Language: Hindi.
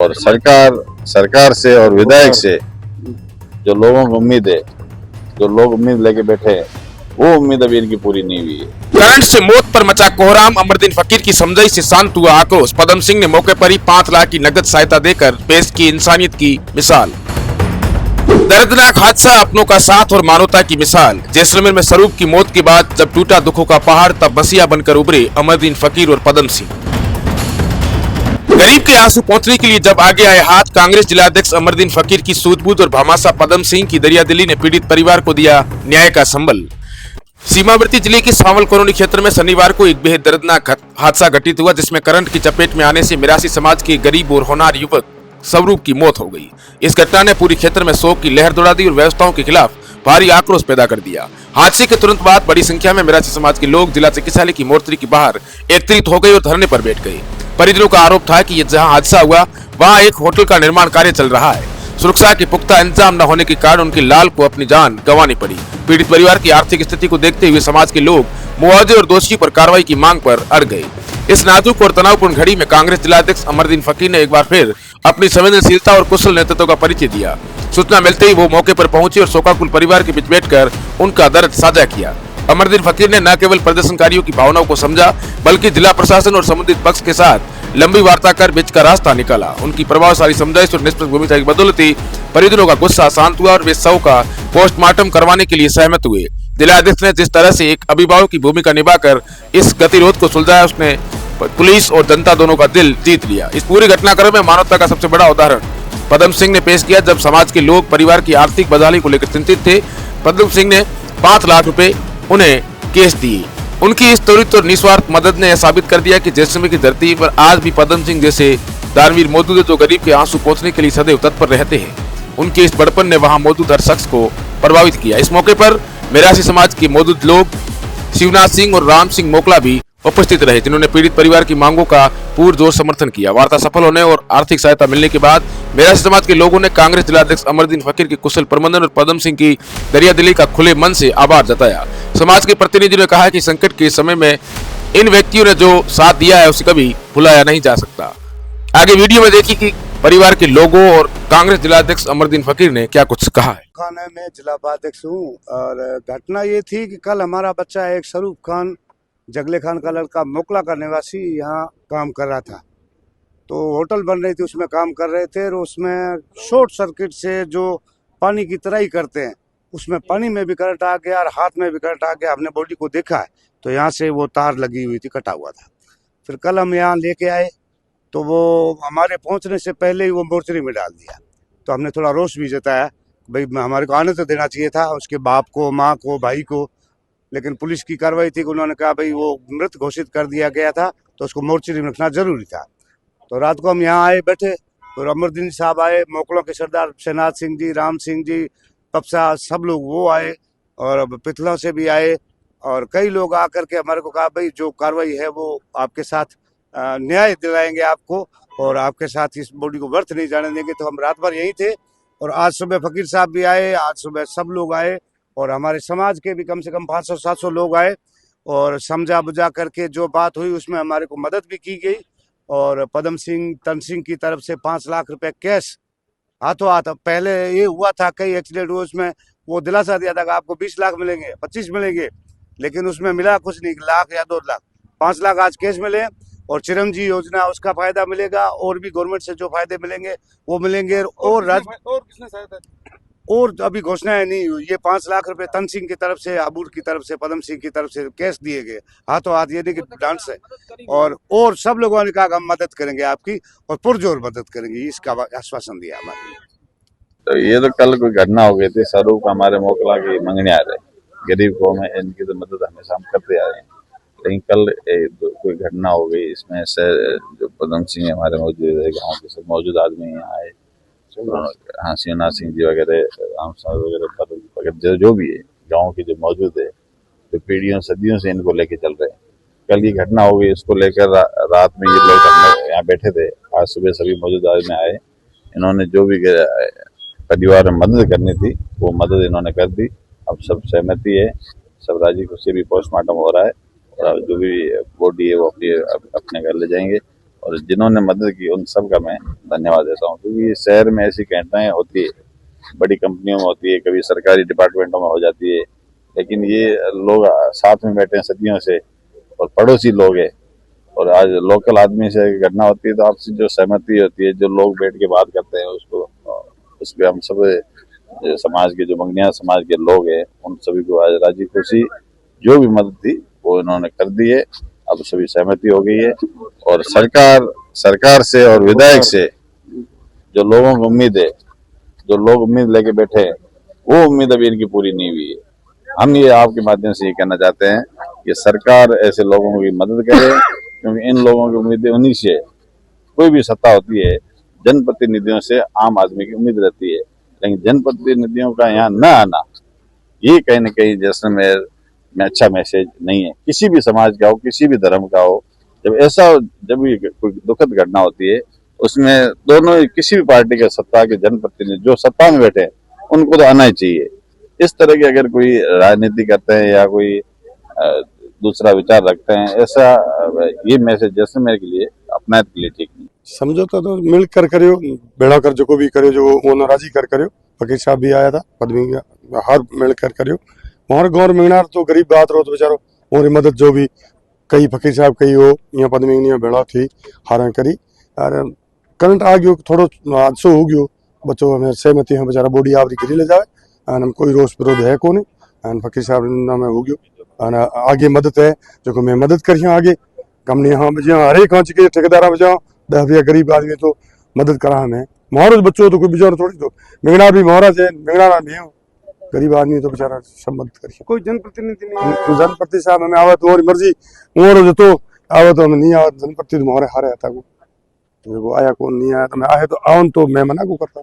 और सरकार से और विधायक से जो लोगों को उम्मीद है, जो लोग उम्मीद लेके बैठे हैं, वो उम्मीद अभी इनकी पूरी नहीं हुई है। करंट से मौत पर मचा कोहराम, अमरदीन फकीर की समझाई से शांत हुआ आक्रोश। पदम सिंह ने मौके पर ही 5 लाख की नगद सहायता देकर पेश की इंसानियत की मिसाल। दर्दनाक हादसा, अपनों का साथ और मानवता की मिसाल। जैसलमेर में स्वरूप की मौत के बाद जब टूटा दुखों का पहाड़, तब बसिया बनकर उभरे अमरदीन फकीर और पदम सिंह। गरीब के आंसू पहुंचने के लिए जब आगे आए हाथ, कांग्रेस जिलाध्यक्ष अमरदीन फकीर की सूझबूझ और भामाशाह पदम सिंह की दरियादिली ने पीड़ित परिवार को दिया न्याय का संबल। सीमावर्ती जिले के सावल कॉलोनी क्षेत्र में शनिवार को एक बेहद दर्दनाक हादसा घटित हुआ, जिसमें करंट की चपेट में आने से मिरासी समाज के गरीब और होनहार युवक स्वरूप की मौत हो गई। इस घटना ने पूरी क्षेत्र में शोक की लहर दौड़ा दी और व्यवस्थाओं के खिलाफ भारी आक्रोश पैदा कर दिया। हादसे के तुरंत बाद बड़ी संख्या में मिरासी समाज के लोग जिला चिकित्सालय की मोर्चरी के बाहर एकत्रित हो गए और धरने पर बैठ गए। परिजनों का आरोप था कि जहां हादसा हुआ वहां एक होटल का निर्माण कार्य चल रहा है। सुरक्षा के पुख्ता इंतजाम न होने के कारण उनकी लाल को अपनी जान गंवानी पड़ी। पीड़ित परिवार की आर्थिक स्थिति को देखते हुए समाज के लोग मुआवजे और दोषियों पर कार्रवाई की मांग पर अड़ गए। इस नाजुक और तनावपूर्ण घड़ी में कांग्रेस जिलाध्यक्ष अमरदीन फकीर ने एक बार फिर अपनी संवेदनशीलता और कुशल नेतृत्व का परिचय दिया। सूचना मिलते ही वो मौके पर पहुंचे और शोकाकुल परिवार के बीच बैठकर उनका दर्द साझा किया। अमरदीन फकीर ने न केवल प्रदर्शनकारियों की भावनाओं को समझा, बल्कि जिला प्रशासन और संबंधित पक्ष के साथ लंबी वार्ता कर बीच का रास्ता निकाला। उनकी प्रभावशाली समझाइश और निष्पक्ष भूमिका की बदौलत परिजनों का गुस्सा शांत हुआ और वे शव का पोस्टमार्टम करवाने के लिए सहमत हुए। जिलाध्यक्ष ने जिस तरह से एक अभिभावक की भूमिका निभाकर इस गतिरोध को सुलझाया, उसने पुलिस और जनता दोनों का दिल जीत लिया। इस पूरे घटनाक्रम में मानवता का सबसे बड़ा उदाहरण पदम सिंह ने पेश किया। जब समाज के लोग परिवार की आर्थिक बदहाली को लेकर चिंतित थे, पदम सिंह ने 5 लाख रुपए उन्हें कैश दिए। उनकी इस त्वरित और निस्वार्थ मदद ने यह साबित कर दिया कि जैसलमेर की धरती पर आज भी पदम सिंह जैसे दानवीर मौजूद है, जो गरीब के आंसू पोंछने के लिए सदैव तत्पर रहते हैं। उनके इस बड़पन ने वहां मौजूद हर शख्स को प्रभावित किया। इस मौके पर मिरासी समाज के मौजूद लोग शिवनाथ सिंह और राम सिंह मोकला भी उपस्थित रहे, जिन्होंने पीड़ित परिवार की मांगों का पुरजोर समर्थन किया। वार्ता सफल होने और आर्थिक सहायता मिलने के बाद मिरासी समाज के लोगों ने कांग्रेस जिलाध्यक्ष अमरदीन फकीर के कुशल प्रबंधन और पदम सिंह की दरियादिली का खुले मन से आभार जताया। समाज के प्रतिनिधियों ने कहा कि संकट के समय में इन व्यक्तियों ने जो साथ दिया है उसे कभी भुलाया नहीं जा सकता। आगे वीडियो में देखिए कि परिवार के लोगों और कांग्रेस जिलाध्यक्ष अमरदीन फकीर ने क्या कुछ कहा है। खान है, मैं जिला उपाध्यक्ष हूँ और घटना ये थी कि कल हमारा बच्चा एक स्वरूप खान, जगले खान का लड़का, मोकला का निवासी, यहाँ काम कर रहा था। तो होटल बन रही थी, उसमें काम कर रहे थे और उसमें शॉर्ट सर्किट से जो पानी की तराई करते हैं उसमें पानी में भी करंट आ गया और हाथ में भी करंट आ गया। हमने बॉडी को देखा है तो यहाँ से वो तार लगी हुई थी, कटा हुआ था। फिर कल हम यहाँ लेके आए तो वो हमारे पहुँचने से पहले ही वो मोर्चरी में डाल दिया। तो हमने थोड़ा रोष भी जताया, भाई हमारे को आने तो देना चाहिए था, उसके बाप को, माँ को, भाई को। लेकिन पुलिस की कार्रवाई थी कि उन्होंने कहा भाई वो मृत घोषित कर दिया गया था तो उसको मोर्चरी में रखना जरूरी था। तो रात को हम यहाँ आए, बैठे और अमरदीन साहब आए, मोकलों के सरदार शिवनाथ सिंह जी, राम सिंह जी, पपसा, सब लोग वो आए और पिथलों से भी आए और कई लोग आकर के हमारे को कहा भाई जो कार्रवाई है वो आपके साथ न्याय दिलाएंगे आपको और आपके साथ इस बॉडी को व्यर्थ नहीं जाने देंगे। तो हम रात भर यहीं थे और आज सुबह फकीर साहब भी आए, आज सुबह सब लोग आए और हमारे समाज के भी कम से कम 500-700 लोग आए और समझा बुझा करके जो बात हुई उसमें हमारे को मदद भी की गई। और पदम सिंह, तन सिंह की तरफ से 5 लाख रुपए कैश हाथों हाथ। पहले ये हुआ था, कई एक्सीडेंट हुए, उसमें वो दिलासा दिया था कि आपको 20 लाख मिलेंगे, 25 मिलेंगे, लेकिन उसमें मिला कुछ नहीं, 1 लाख या 2 लाख। 5 लाख आज कैश मिले और चिरंजी योजना उसका फायदा मिलेगा और भी गवर्नमेंट से जो फायदे मिलेंगे वो मिलेंगे। और किसने सहायता और अभी घोषणाएं नहीं हुई। ये 5 लाख रुपए तन सिंह की तरफ से, आबूर की तरफ से, पदम सिंह की तरफ से कैश दिए गए हाथों हाथ, ये नहीं कि डांस है। और सब लोगों ने कहा कि हम मदद करेंगे आपकी और पुरजोर मदद करेंगे, इसका आश्वासन दिया हमारे। तो ये तो कल कोई घटना हो गई थी, स्वरूप हमारे मोकला की मंगने आ रहे, गरीब को में इनकी तो मदद हमेशा हम करते आ रहे हैं। लेकिन कल कोई घटना हो गई, इसमें से जो पदम सिंह हमारे मौजूद है, गाँव के सब मौजूद आदमी यहाँ आए, हाँ, शिवनाथ सिंह जी वगैरह, राम साहब वगैरह, जो भी है गांव के जो मौजूद है, जो पीढ़ियों सदियों से इनको लेके चल रहे हैं। कल ये घटना हो गई, इसको लेकर रात में ये लोग यहाँ बैठे थे, आज सुबह सभी मौजूद आदमी आए। इन्होंने जो भी परिवार में मदद करनी थी वो मदद इन्होंने कर दी। अब सब सहमति है, सब राजी खुशी भी पोस्टमार्टम हो रहा है और जो भी बॉडी है वो अपने घर ले जाएंगे। और जिन्होंने मदद की उन सब का मैं धन्यवाद देता हूँ, क्योंकि शहर में ऐसी घटनाएं होती है, बड़ी कंपनियों में होती है, कभी सरकारी डिपार्टमेंटों में हो जाती है, लेकिन ये लोग साथ में बैठे हैं सदियों से और पड़ोसी लोग हैं, और आज लोकल आदमी से घटना होती है तो आपसी जो सहमति होती है, जो लोग बैठ के बात करते हैं उसको, उस पर हम सब समाज के जो मंगनिया समाज के लोग हैं उन सभी को आज राजी खुशी जो भी मदद थी वो इन्होंने कर दी है। अब सभी सहमति हो गई है और सरकार से और विधायक से जो लोगों को उम्मीद है, जो लोग उम्मीद लेके बैठे हैं, वो उम्मीद अभी इनकी पूरी नहीं हुई है। हम ये आपके माध्यम से ये कहना चाहते हैं कि सरकार ऐसे लोगों की मदद करे, क्योंकि इन लोगों की उम्मीदें उन्हीं से, कोई भी सत्ता होती है जनप्रतिनिधियों से आम आदमी की उम्मीद रहती है, लेकिन जनप्रतिनिधियों का यहाँ न आना ये कहीं न कहीं जैसलमेर में अच्छा मैसेज नहीं है। किसी भी समाज का हो, किसी भी धर्म का हो, जब भी कोई दुखद घटना होती है उसमें दोनों किसी भी पार्टी के सत्ता के जनप्रतिनिधि जो सत्ता में बैठे हैं उनको तो आना ही चाहिए। इस तरह की अगर कोई राजनीति करते हैं या कोई दूसरा विचार रखते हैं, ऐसा ये मैसेज जैसलमेर के लिए अपना के लिए ठीक नहीं। समझौता तो मिलकर करियो, बेड़ा कर जो भी करियो, जो वो नाराजी कर करियो। फकीर साहब भी आया था, पदमी हार मिलकर करियो। वहाँ गौर मिलनार तो गरीब बात रो तो बेचारो और मदद जो भी कई फकीर साहब कई हो यहाँ पदमी बेड़ा थी हार करी। और करंट आ गयो, थोड़ो हादसो हो गयो, बच्चों हमें सहमति है बेचारा बॉडी आवरी गिरी ले जाए, हम कोई रोष विरोध है कोने। फकीर साहब में हो गयो आगे मदद है जो मैं मदद करी आगे हमने यहाँ बजा हर एक आँच के ठेकेदारा बजा 10 रुपया गरीब आदमी तो मदद करा हमें। महाराज बच्चों तो कोई बेचारा थोड़ी तो मिंगना भी महाराज है, मिंगना भी हो गरीब आदमी तो बेचारा सब मदद करिए। कोई जनप्रतिनिधि नहीं, जनप्रति साहब हमें आवे तो और मर्जी मोर जो आवे तो हमें नहीं आवे, जनप्रतिनिधि हमारे हारे आता को आया कौन नहीं आया तो मैं आए तो आवन तो मैं मना को करता।